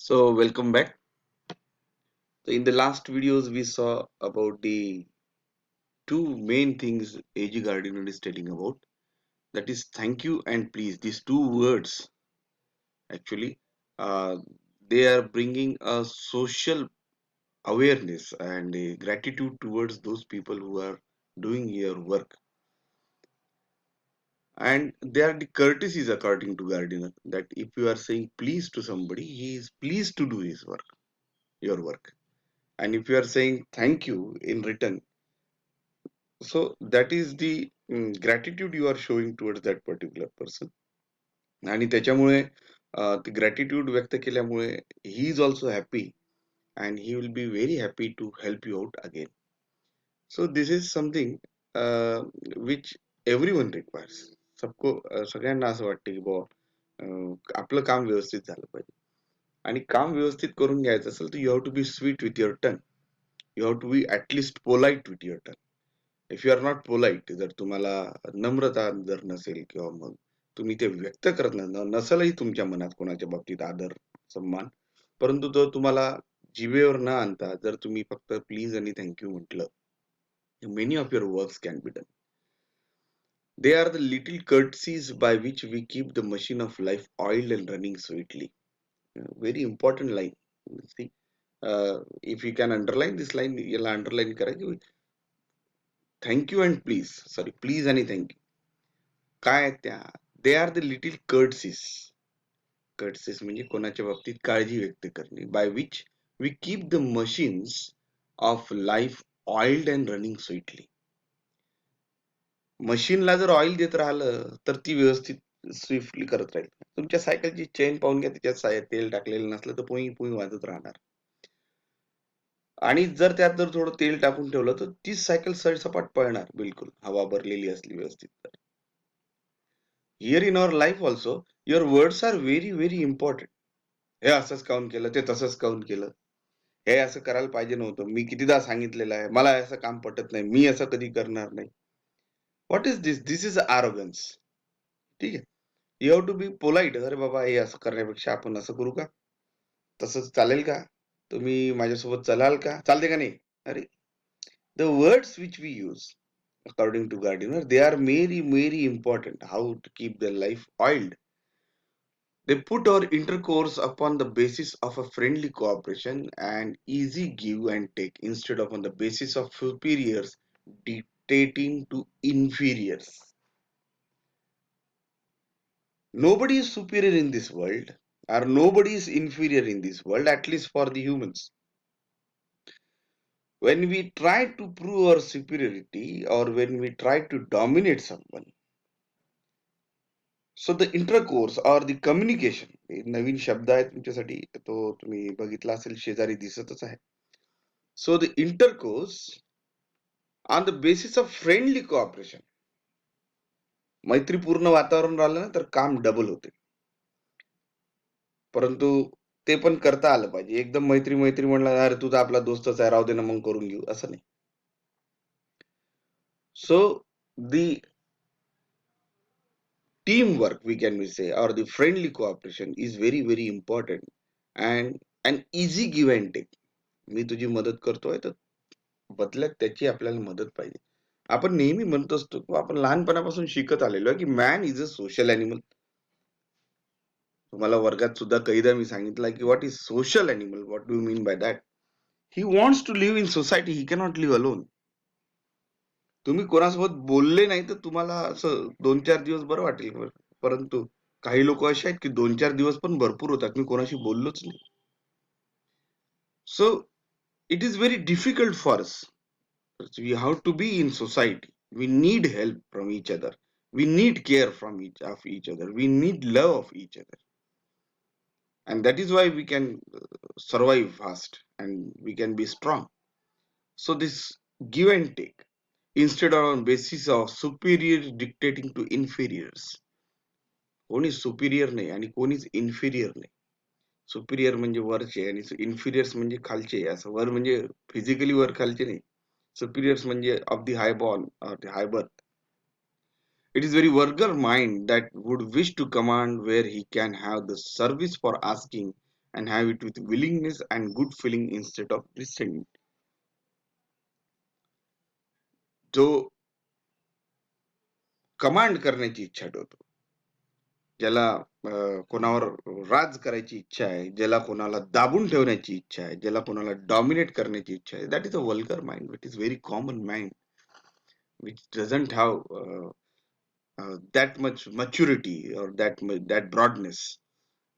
So welcome back. So in the last videos we saw about the two main things AG Gardiner is telling about. That is thank you and please. These two words actually uh, they are bringing a social awareness and a gratitude towards those people who are doing your work. And they are the courtesies according to Gardiner that if you are saying please to somebody, he is pleased to do his work, your work. And if you are saying thank you in return, so that is the gratitude you are showing towards that particular person. आणि त्याच्यामुळे ते gratitude व्यक्त केल्यामुळे he is also happy and he will be very happy to help you out again. So this is something which everyone requires. सगळ्यांना असं वाटतं की आपलं काम व्यवस्थित झालं पाहिजे आणि काम व्यवस्थित करून घ्यायचं असेल तर you have to be sweet with your tone. You have to be at least polite with your tone. If you are not polite, जर तुम्हाला नम्रता जर नसेल किंवा मग तुम्ही ते व्यक्त करत नसेलही तुमच्या मनात कोणाच्या बाबतीत आदर सन्मान, परंतु तो तुम्हाला जिभेवर न आणता जर तुम्ही फक्त प्लीज आणि थँक्यू म्हटलं, many of your works can be done. They are the little courtesies by which we keep the machine of life oiled and running sweetly. Very important line. See, if you can underline this line, याला underline करा की thank you and please, sorry please आणि thank you काय आहेत त्या, they are the little courtesies. Courtesies म्हणजे कोणाच्या बाबतीत काळजी व्यक्त करणे, by which we keep the machines of life oiled and running sweetly. मशीनला जर ऑइल देत राहिलं तर ती व्यवस्थित स्विफ्टली करत राहील. तुमच्या सायकलची चेन पाहून घ्या, त्याच्यात तेल टाकलेलं नसलं तर पुई पुई वाजत राहणार. आणि जर त्यात जर थोडं तेल टाकून ठेवलं तर तीच सायकल सरसपाट पळणार, बिलकुल हवा भरलेली असली व्यवस्थित तर. Here in our life also your words are very very important. हे असंच काऊन केलं, ते तसंच काऊन केलं, हे असं करायला पाहिजे नव्हतं, मी कितीदा सांगितलेलं आहे, मला असं काम पटत नाही, मी असं कधी करणार नाही. What is this? This is arrogance. ठीक आहे. You have to be polite. अरे बाबा, हे असं करण्यापेक्षा आपण असं करू का, तसंच चालेल का, तुम्ही माझ्यासोबत चलाल का, चालते का नाही. अरे, the words which we use according to Gardiner, they are very, very important. How to keep their life oiled. They put our intercourse upon the basis of a friendly cooperation and easy give and take instead of on the basis of superiors dictating to inferiors. Nobody is superior in this world, or nobody is inferior in this world, at least for the humans. When we try to prove our superiority or when we try to dominate someone, so the intercourse or the communication, नवीन शब्द आहे तुमच्यासाठी, तो तुम्ही बघितला असेल, शेजारी दिसतच आहे. So the intercourse on the basis of friendly cooperation, मैत्रीपूर्ण वातावरण राहिलं ना तर काम डबल होते. परंतु ते पण करता आलं पाहिजे. एकदम मैत्री मैत्री म्हणलं, अरे तुझा आपला दोस्तच आहे, राहू दे ना, मग करून घेऊ, असं नाही. So the teamwork, we can say, or the friendly cooperation is very very important, and an easy give and take. मी तुझी मदत करतोय तर बदल्यात त्याची आपल्याला मदत पाहिजे. आपण नेहमी म्हणत असतो किंवा आपण लहानपणापासून शिकत आलेलो आहे की man is a social animal. तुम्हाला वर्गात सुद्धा कैदा मी सांगितलं की what is social animal, what do you mean by that. He wants to live in society, he cannot live alone. तुम्ही कोणासोबत बोलले नाही तर तुम्हाला असं 2-4 दिवस बरं वाटेल, परंतु काही लोक असे आहेत की 2-4 दिवस पण भरपूर होतात, मी कोणाशी बोललोच नाही. So it is very difficult for us. We have to be in society. We need help from each other. We need care from each other. We need love of each other. And that is why we can survive fast and we can be strong. So this give and take instead of on basis of superior dictating to inferiors. कोणी Superior नाही आणि कोणीच inferior नाही. Superior म्हणजे वरचे आणि इन्फिरियर्स म्हणजे खालचे. असं वर म्हणजे फिजिकली वर खालचे नाही. Superiors म्हणजे of the high born or the high birth. It is very vulgar mind that would wish to command where he can have the service for asking and have it with willingness and good feeling instead of resentment. जो command करण्याची इच्छा ठेवतो, ज्याला कोणावर राज करायची इच्छा आहे, ज्याला कोणाला दाबून ठेवण्याची इच्छा आहे, ज्याला कोणाला डॉमिनेट करण्याची इच्छा आहे, that is a vulgar mind. It is very common mind which doesn't have that much maturity or that broadness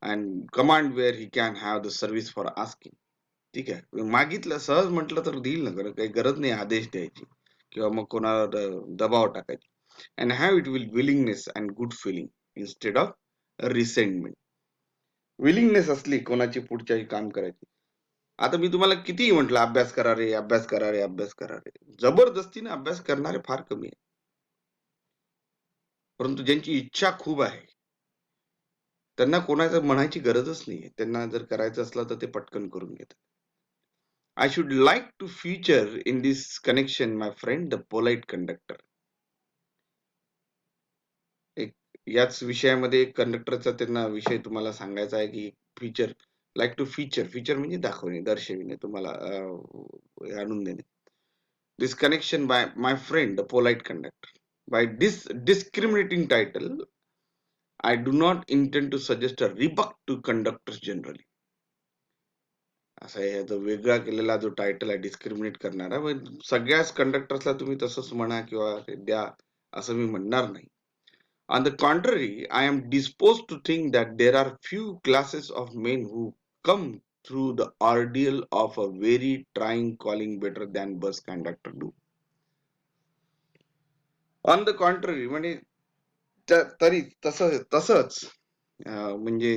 and command where he can have the service for asking. ठीक आहे, मागितलं सहज म्हटलं तर देईल ना, काही गरज नाही आदेश द्यायची किंवा मग कोणावर दबाव टाकायची. and have it with willingness and good feeling instead of resentment. Willingness असली कोणाची पुढच्याही काम करायची. आता मी तुम्हाला कितीही म्हटलं अभ्यास करा रे, अभ्यास करा रे, अभ्यास करा रे, जबरदस्तीने अभ्यास करणारे फार कमी आहे. परंतु ज्यांची इच्छा खूप आहे, त्यांना कोणाचं म्हणायची गरजच नाहीये. त्यांना जर करायचं असलं तर ते पटकन करून घेतात. I should like to feature in this connection, my friend, the polite conductor. एक याच विषयामध्ये एक कंडक्टरचा त्यांना विषय तुम्हाला सांगायचा आहे की फीचर लाईक टू फीचर म्हणजे दाखवणे, दर्शविणे, तुम्हाला आणून देणे. This connection by my friend the polite conductor. By this discriminating title I do not intend to suggest a rebuke to conductors generally. असा जो वेगळा केलेला जो टायटल आहे डिस्क्रिमिनेट करणारा, सगळ्याच कंडक्टर्सला तुम्ही तसंच म्हणा किंवा द्या असं मी म्हणणार नाही. On the contrary, I am disposed to think that there are few classes of men who come through the ordeal of a very trying calling better than bus conductor do. On the contrary, म्हणजे तरी तसंच म्हणजे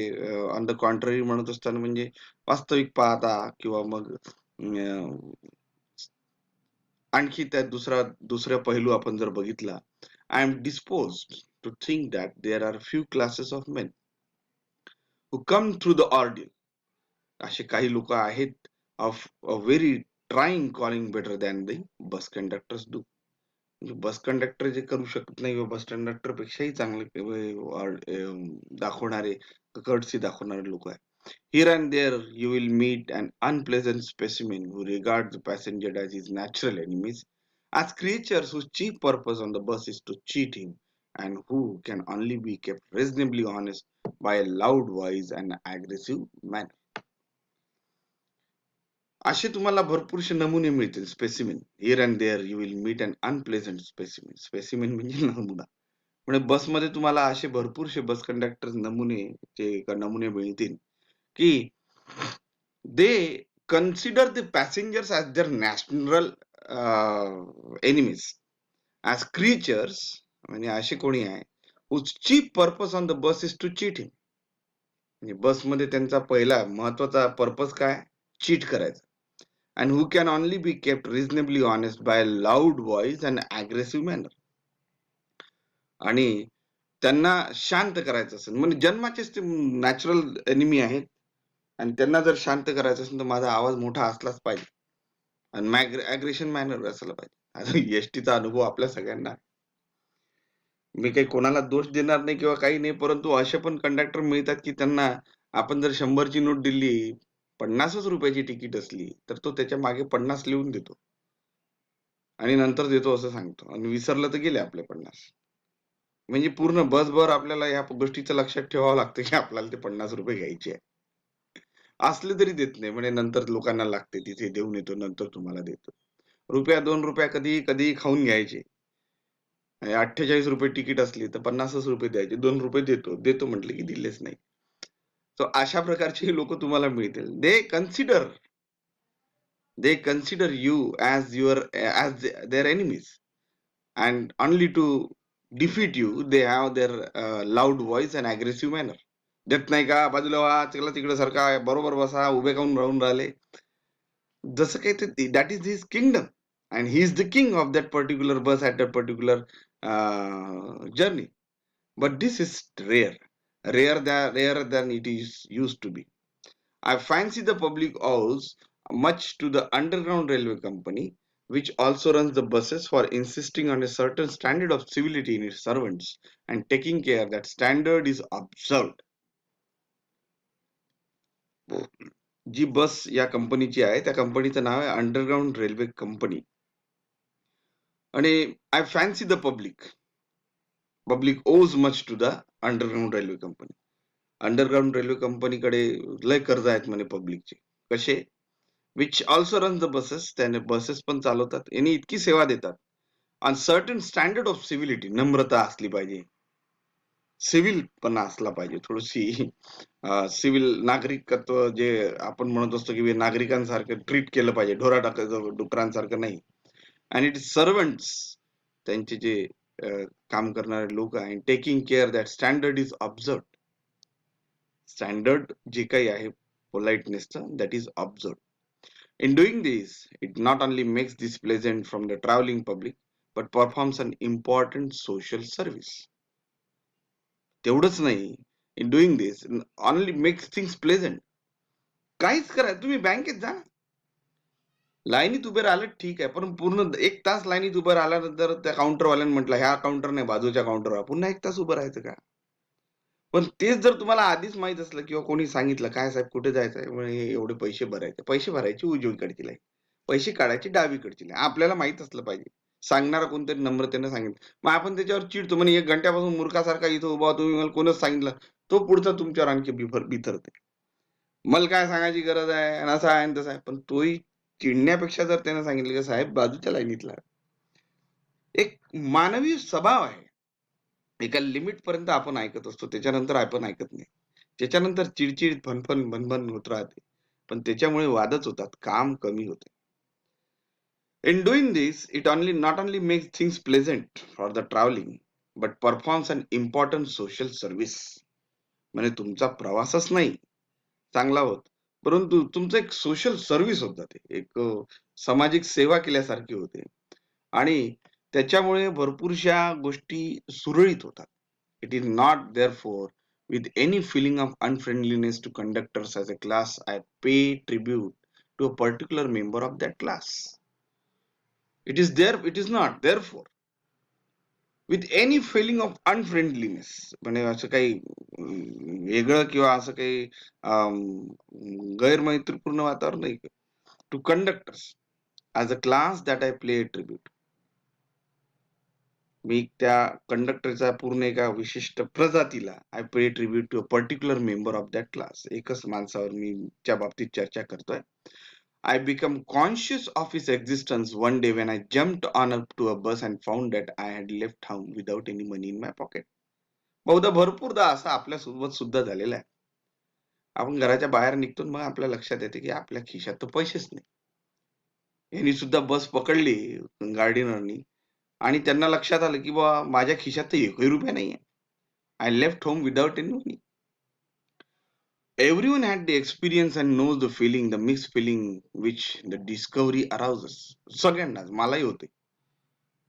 on the contrary म्हणत असताना म्हणजे वास्तविक पाहता किंवा मग आणखी त्यात दुसरा पैलू आपण जर बघितला, I am disposed to think that there are few classes of men who come through the ordeal. असे काही लोक आहेत of a very trying calling better than the bus conductors do. Bus conductor जे करू शकत नाही बस कंडक्टर पेक्षाही चांगले दाखवणारे courtesy दाखवणारे लोक आहेत. Here and there you will meet an unpleasant specimen who regards the passenger as his natural enemies, as creatures whose chief purpose on the bus is to cheat him, and who can only be kept reasonably honest by a loud voice and aggressive manner. असे तुम्हाला भरपूरसे नमुने मिळतील. Specimen here and there you will meet an unpleasant specimen. Specimen म्हणजे नमुना. म्हणजे बसमध्ये तुम्हाला असे भरपूरसे बस कंडक्टर नमुने मिळतील की they consider the passengers as their national enemies, as creatures. म्हणजे असे कोणी आहे whose chief purpose on the bus is to cheat him. म्हणजे बसमध्ये त्यांचा पहिला महत्वाचा पर्पज काय? चीट करायचा. and who can only be kept reasonably honest by a loud voice and aggressive manner. आणि त्यांना शांत करायचं असेल म्हणजे जन्माचेच ते नॅचरल एनिमी आहेत आणि त्यांना जर शांत करायचं असेल तर माझा आवाज मोठा असलाच पाहिजे आणि ॲग्रेशन मॅनर असायला पाहिजे. एसटीचा अनुभव आपल्या सगळ्यांना. मी काही कोणाला दोष देणार नाही किंवा काही नाही, परंतु असे पण कंडक्टर मिळतात की त्यांना आपण जर 100ची नोट दिली, 50च रुपयाची तिकीट असली तर तो त्याच्या मागे 50 लिहून देतो आणि नंतर देतो असं सांगतो आणि विसरलं तर गेले आपले 50. म्हणजे पूर्ण बसभर आपल्याला या गोष्टीचं लक्षात ठेवावं लागतं की आपल्याला ते 50 रुपये घ्यायचे आहे. असले तरी देत नाही म्हणजे नंतर लोकांना लागते, तिथे देऊन येतो, नंतर तुम्हाला देतो. रुपया 2 रुपया कधी कधी खाऊन घ्यायचे. 48 रुपये तिकीट असली तर 50च रुपये द्यायचे. 2 रुपये देतो म्हटलं की दिलेच नाही. सो अशा प्रकारचे लोक तुम्हाला मिळतील. they consider you as their enemies, and only to defeat you they have their loud voice and aggressive manner. देत नाही का, बाजूला व्हा, चला तिकडे सरका, बरोबर बसा, उभे काऊन राहून राहिले. जसं काही ते that is his kingdom and he is the king of that particular bus at a particular journey. But this is rarer than it is used to be. I fancy the public owes much to the Underground Railway Company, which also runs the buses, for insisting on a certain standard of civility in its servants and taking care that standard is observed. जी bus या कंपनीची आहे, त्या कंपनीचं नाव आहे underground railway company. आणि I fancy the public. Public owes much to the underground railway company. Underground railway कंपनीकडे लय कर्ज आहेत म्हणे पब्लिकचे. कसे? Which also run the buses. त्याने बसेस पण चालवतात. यांनी इतकी सेवा देतात. On certain standard of civility. नम्रता असली पाहिजे. सिव्हिलपणा असला पाहिजे. थोडीशी सिव्हिल नागरिकत्व जे आपण म्हणत असतो की नागरिकांसारखं ट्रीट केलं पाहिजे. डुकरांसारखं नाही. आणि इट सर्वंट्स त्यांचे जे काम करणारे लोक आहेत taking care that standard is observe. Standard जे काही आहे पोलाइटनेसचं that is observe. In doing this, it not only makes this pleasant from the traveling public, but performs an important social service. तेवढंच नाही, in doing this, only makes things pleasant. काहीच करा, तुम्ही बँकेत जा. लाईनीत उभे राहिलं ठीक आहे, पण पूर्ण 1 तास लाईनीत उभं राहिल्यानंतर त्या काउंटरवाल्याने म्हटलं, ह्या काउंटर नाही बाजूच्या काउंटरवर पुन्हा 1 तास उभं राहायचं का? पण तेच जर तुम्हाला आधीच माहित असलं किंवा कोणी सांगितलं, "काय साहेब कुठे जायचं आहे?" म्हणे, "एवढे पैसे भरायचे." पैसे भरायची उजवीकडची लाईन. पैसे काढायची डावीकडची लाईन. आपल्याला माहित असलं पाहिजे. सांगणारा कोणतरी नम्रतेने सांगितलं. मग आपण त्याच्यावर चिडतो. म्हणे 1 घंट्यापासून मूर्खासारखा इथं उभा होतो. तुम्ही मला कोणच सांगितलं. तो पुढचा तुमच्यावर आणखी बिथरते. मला काय सांगायची गरज आहे आणि असं आहे आणि तसं आहे. पण तोही चिडण्यापेक्षा जर त्याने सांगितलं की साहेब बाजूच्या लाईनीतला. एक मानवी स्वभाव आहे. एका लिमिट पर्यंत आपण ऐकत असतो. त्याच्यानंतर आपण ऐकत नाही. त्याच्यानंतर चिडचिड, फणफण, भणभण होत राहते. पण त्याच्यामुळे वादच होतात. काम कमी होते. In doing this, it only not only makes things pleasant for the traveling, but performs an important social service. म्हणजे तुमचा प्रवासच नाही चांगला होत, परंतु तुमचं एक सोशल सर्व्हिस होत जाते. एक सामाजिक सेवा केल्यासारखी होते. आणि त्याच्यामुळे भरपूरशा गोष्टी सुरळीत होतात. It is not therefore with any feeling of unfriendliness to conductors as a class I pay tribute to a particular member of that class. It is not therefore with any feeling of unfriendliness. म्हणजे असं काही वेगळं किंवा असं काही गैरमैत्रीपूर्ण वातावरण नाही. To conductors as a class that I play a tribute. मी त्या कंडक्टरच्या पूर्ण एका विशिष्ट प्रजातीला I pay tribute to a particular member of that class. एकच माणसावर मी त्या बाबतीत चर्चा करतोय. I become conscious of his existence one day when I jumped on up to a bus and found that I had left home without any money in my pocket. बहुधा भरपूरदा असं आपल्या सोबत सुद्धा झालेलं आहे. आपण घराच्या बाहेर निघतो मग आपल्या लक्षात येते की आपल्या खिशात तर पैसेच नाही. यांनी सुद्धा बस पकडली गार्डिनरनी आणि त्यांना लक्षात आलं की बाबा माझ्या खिशात तर एकही रुपया नाहीये. I left home without any money. Everyone had the experience and knows the feeling, the mixed feeling which the discovery arouses. सगळ्यांनाच मलाही होते.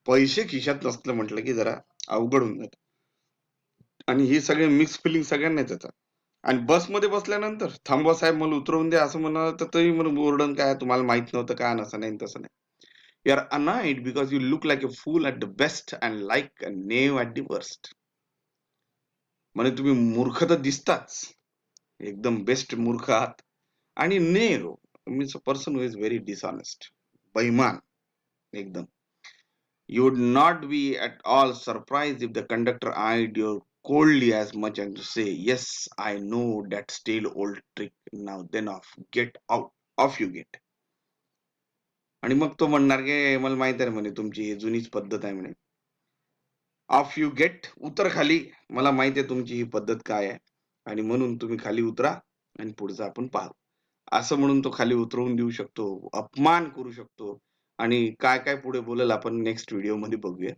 पैसे खिशात नसलं म्हटलं की जरा अवघड होऊन जातं. आणि ही सगळे मिक्स फिलिंग सगळ्यांनाच येतात. आणि बसमध्ये बसल्यानंतर थांबवा साहेब मला उतरवून द्या असं म्हणाल तर तरी म्हणून ओरडन काय तुम्हाला माहित नव्हतं काय नसं नाही तसं नाही. You are annoyed because you look like a fool at the best and like a knave at the worst. म्हणजे तुम्ही मूर्ख तर दिसताच. एकदम बेस्ट मूर्ख आहात. आणि naive means a person who is very dishonest. बैमान एकदम. You would not be at all surprised if the conductor eyed you coldly as much as to say, "Yes, I know that stale old trick. Now then off you get." आणि मग तो म्हणणार की मला माहित आहे म्हणे तुमची ही जुनीच पद्धत आहे म्हणे. ऑफ यू गेट उतर खाली. मला माहिती आहे तुमची ही पद्धत काय आहे आणि म्हणून तुम्ही खाली उतरा आणि पुढचं आपण पाहू. असं म्हणून तो खाली उतरवून देऊ शकतो, अपमान करू शकतो आणि काय-काय पुढे बोलेल आपण नेक्स्ट व्हिडिओमध्ये बघूया.